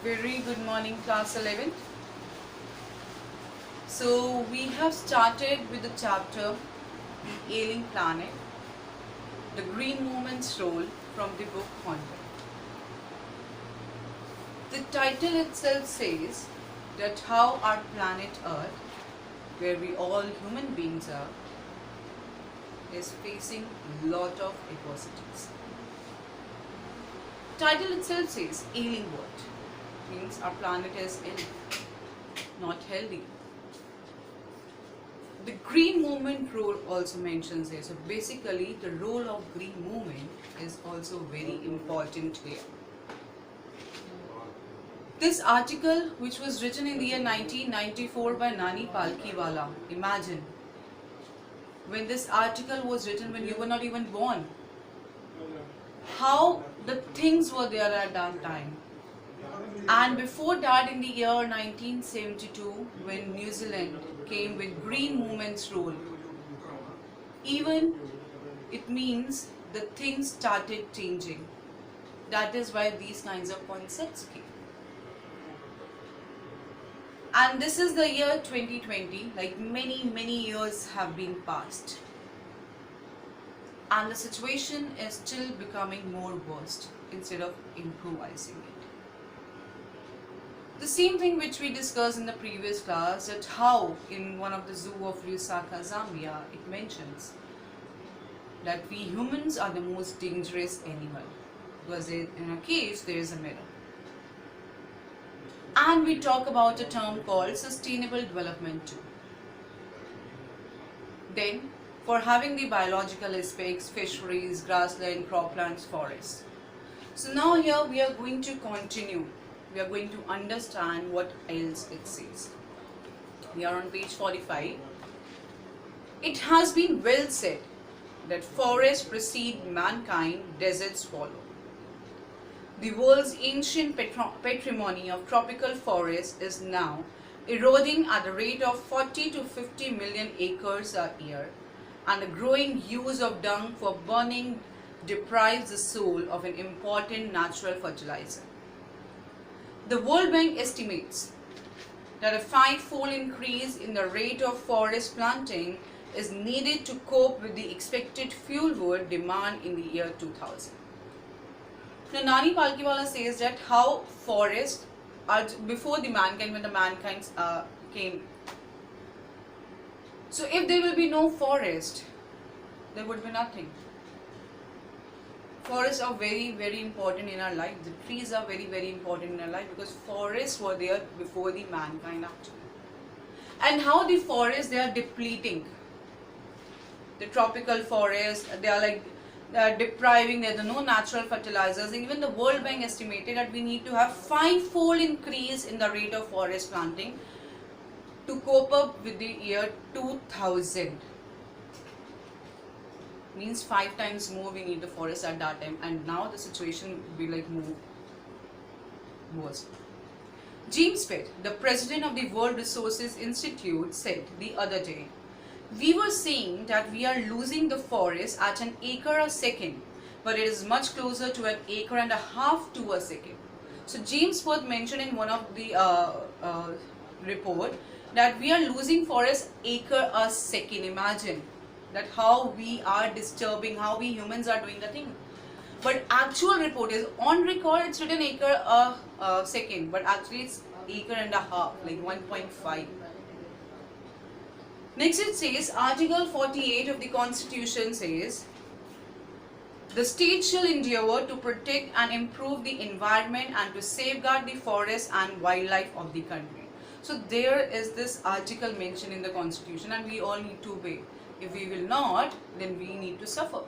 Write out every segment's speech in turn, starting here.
Very good morning, class 11. So we have started with the chapter The Ailing Planet, the Green Movement's Role from the book Contact. The title itself says that how our planet Earth, where we all human beings are, is facing a lot of adversities. Title itself says ailing what? Means our planet is ill, not healthy. The green movement role also mentions here. So basically the role of green movement is also very important here. This article, which was written in the year 1994 by Nani Palkhiwala, imagine when this article was written when you were not even born, how the things were there at that time. And before that, in the year 1972, when New Zealand came with green movement's role, even it means the things started changing. That is why these kinds of concepts came. And this is the year 2020, like many years have been passed. And the situation is still becoming more worse instead of improvising it. The same thing which we discussed in the previous class, that how in one of the zoo of Lusaka, Zambia, it mentions that we humans are the most dangerous animal because in a cage there is a mirror. And we talk about a term called sustainable development too. Then, for having the biological aspects, fisheries, grassland, croplands, forests. So now here we are going to continue. We are going to understand what else it says. We are on page 45. It has been well said that forests precede mankind, deserts follow. The world's ancient patrimony of tropical forests is now eroding at the rate of 40 to 50 million acres a year, and the growing use of dung for burning deprives the soil of an important natural fertilizer. The World Bank estimates that a five-fold increase in the rate of forest planting is needed to cope with the expected fuel wood demand in the year 2000. Now, Nani Palkhiwala says that how forests are before the mankind, when the mankind came. So if there will be no forest, there would be nothing. Forests are very important in our life. The trees are very important in our life because forests were there before the mankind actually. And how the forests, they are depleting. The tropical forests, they are depriving, there are no natural fertilizers. Even the World Bank estimated that we need to have five-fold increase in the rate of forest planting to cope up with the year 2000. Means 5 times more we need the forest at that time, and now the situation will be like more worse. James Pitt, the president of the World Resources Institute, said the other day, "We were saying that we are losing the forest at an acre a second, but it is much closer to an acre and a half to a second." So James Pitt mentioned in one of the report that we are losing forest acre a second. Imagine that how we are disturbing, how we humans are doing the thing. But actual report is on record, it's written acre a second, but actually it's acre and a half, like 1.5. Next it says, Article 48 of the Constitution says, the state shall endeavour to protect and improve the environment and to safeguard the forests and wildlife of the country. So there is this article mentioned in the Constitution, and we all need to obey. If we will not, then we need to suffer.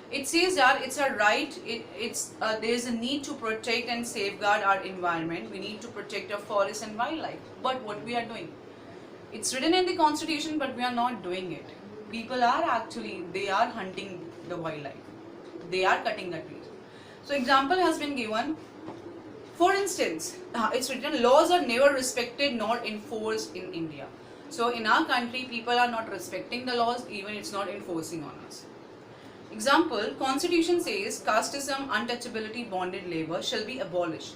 It says that it's a right, there is a need to protect and safeguard our environment. We need to protect our forests and wildlife. But what we are doing? It's written in the Constitution, but we are not doing it. People are actually, they are hunting the wildlife. They are cutting the trees. So example has been given. For instance, it's written, laws are never respected nor enforced in India. So in our country, people are not respecting the laws, even it's not enforcing on us. Example, Constitution says casteism, untouchability, bonded labor shall be abolished.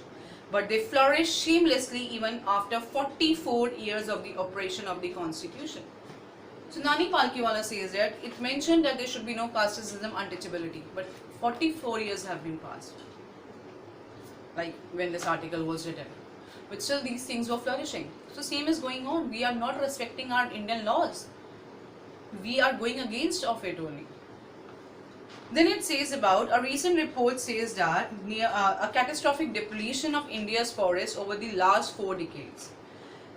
but they flourish shamelessly even after 44 years of the operation of the constitution. So Nani Palkiwala says that it mentioned that there should be no casteism, untouchability, but 44 years have been passed, like when this article was written, but still these things were flourishing. So same is going on. We are not respecting our Indian laws. We are going against of it only. Then it says about a recent report says that a catastrophic depletion of India's forests over the last 4 decades.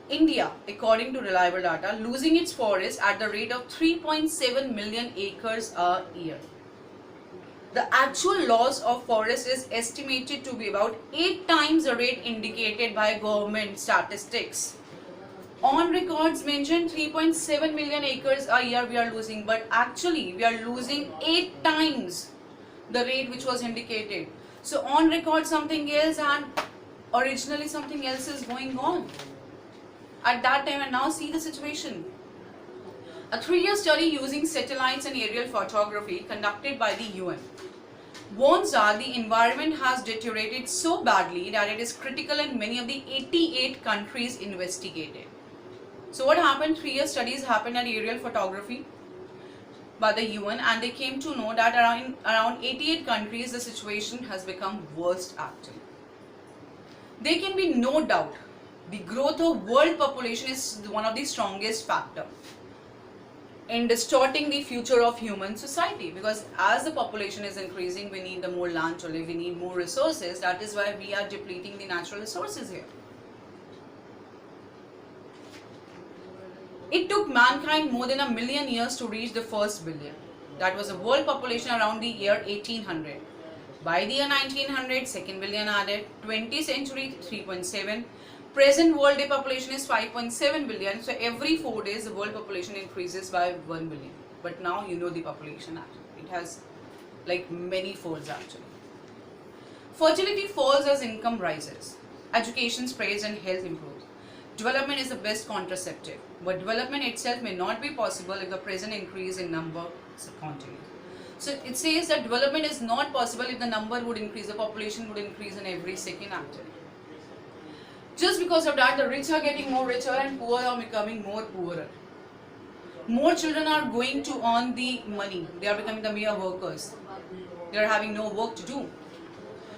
India, according to reliable data, losing its forests at the rate of 3.7 million acres a year. The actual loss of forest is estimated to be about 8 times the rate indicated by government statistics. On records mentioned 3.7 million acres a year we are losing, but actually we are losing 8 times the rate which was indicated. So on record something else and originally something else is going on at that time, and now see the situation. A 3-year study using satellites and aerial photography conducted by the UN warns that the environment has deteriorated so badly that it is critical in many of the 88 countries investigated. So what happened? 3-year studies happened at aerial photography by the UN, and they came to know that around 88 countries the situation has become worst actually. There can be no doubt the growth of world population is one of the strongest factors in distorting the future of human society, because as the population is increasing, we need the more land to live, we need more resources. That is why we are depleting the natural resources here. It took mankind more than 1 million years to reach the first billion. That was the world population around the year 1800. By the year 1900, 2nd billion added. 20th century, 3.7. Present world day population is 5.7 billion. So every 4 days the world population increases by 1 billion. But now you know the population actually. It has like many folds actually. Fertility falls as income rises. Education spreads and health improves. Development is the best contraceptive, but development itself may not be possible if the present increase in number continues. So it says that development is not possible if the number would increase, the population would increase in every second actually. Just because of that, the rich are getting more richer and poor are becoming more poorer. More children are going to earn the money. They are becoming the mere workers. They are having no work to do.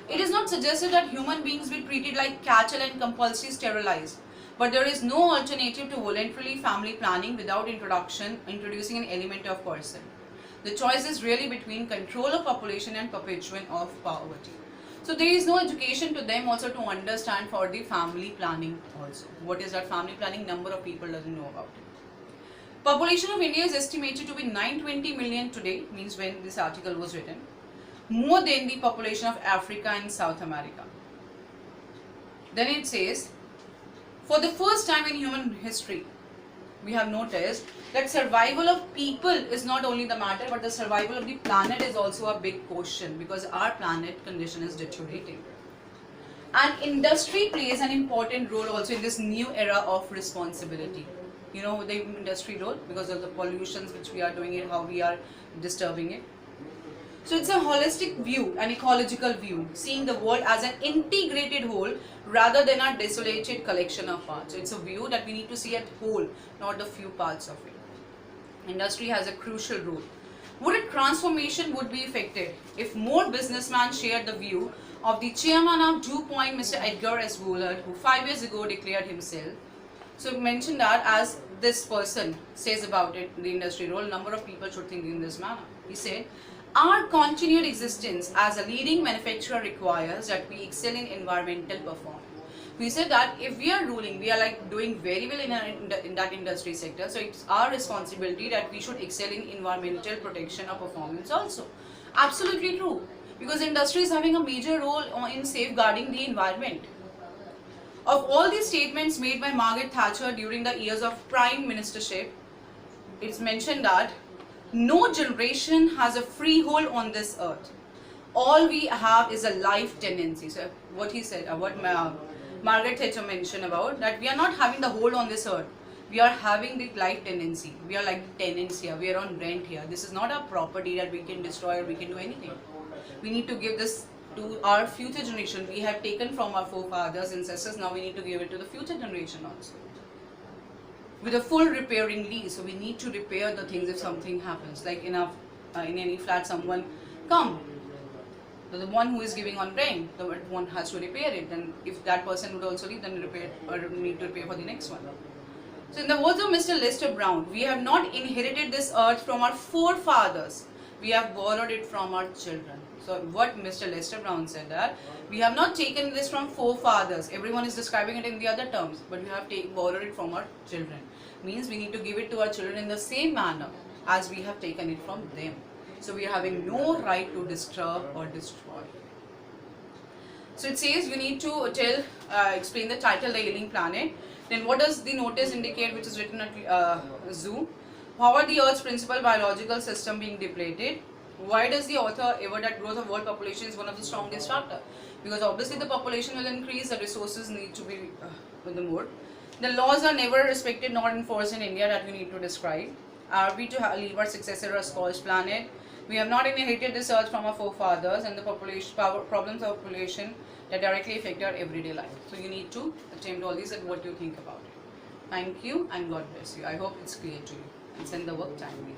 It is not suggested that human beings be treated like cattle and compulsory sterilized. But there is no alternative to voluntarily family planning without introducing an element of person. The choice is really between control of population and perpetuation of poverty. So there is no education to them also to understand for the family planning also. What is that family planning? Number of people doesn't know about it. Population of India is estimated to be 920 million today, means when this article was written, more than the population of Africa and South America. Then it says, for the first time in human history, we have noticed that survival of people is not only the matter, but the survival of the planet is also a big question, because our planet condition is deteriorating. And industry plays an important role also in this new era of responsibility. You know the industry role, because of the pollutions which we are doing it, how we are disturbing it. So it's a holistic view, an ecological view, seeing the world as an integrated whole rather than a desolated collection of parts. So it's a view that we need to see at whole, not the few parts of it. Industry has a crucial role. Would a transformation would be effected if more businessmen shared the view of the chairman of DuPont, Mr. Edgar S. Woolard, who 5 years ago declared himself. So mention that as this person says about it, the industry role, number of people should think in this manner. He said, our continued existence as a leading manufacturer requires that we excel in environmental performance. We said that if we are ruling, we are like doing very well in that industry sector. So it's our responsibility that we should excel in environmental protection or performance also. Absolutely true. Because industry is having a major role in safeguarding the environment. Of all these statements made by Margaret Thatcher during the years of prime ministership, it's mentioned that no generation has a freehold on this earth. All we have is a life tenancy. So what he said, what Margaret Thatcher mentioned about, that we are not having the hold on this earth. We are having the life tenancy. We are like tenants here. We are on rent here. This is not a property that we can destroy or we can do anything. We need to give this to our future generation. We have taken from our forefathers, ancestors, now we need to give it to the future generation also. With a full repairing lease, so we need to repair the things if something happens. Like in any flat, someone come, the one who is giving on rent, the one has to repair it. Then if that person would also leave, then repair or need to repair for the next one. So in the words of Mr. Lester Brown, we have not inherited this earth from our forefathers. We have borrowed it from our children. So what Mr. Lester Brown said, that we have not taken this from forefathers. Everyone is describing it in the other terms, but we have borrowed it from our children. Means we need to give it to our children in the same manner as we have taken it from them. So we are having no right to disturb or destroy. So it says you need to explain the title, The Ailing Planet. Then what does the notice indicate, which is written at zoo? How are the Earth's principal biological system being depleted? Why does the author ever that growth of world population is one of the strongest factor? Because obviously the population will increase, the resources need to be the more. The laws are never respected nor enforced in India that we need to describe. Are we to leave our successor a scorched planet? We have not inherited this earth from our forefathers, and the problems of population that directly affect our everyday life. So you need to attempt all these and what you think about it. Thank you and God bless you. I hope it's clear to you. And send the work timely.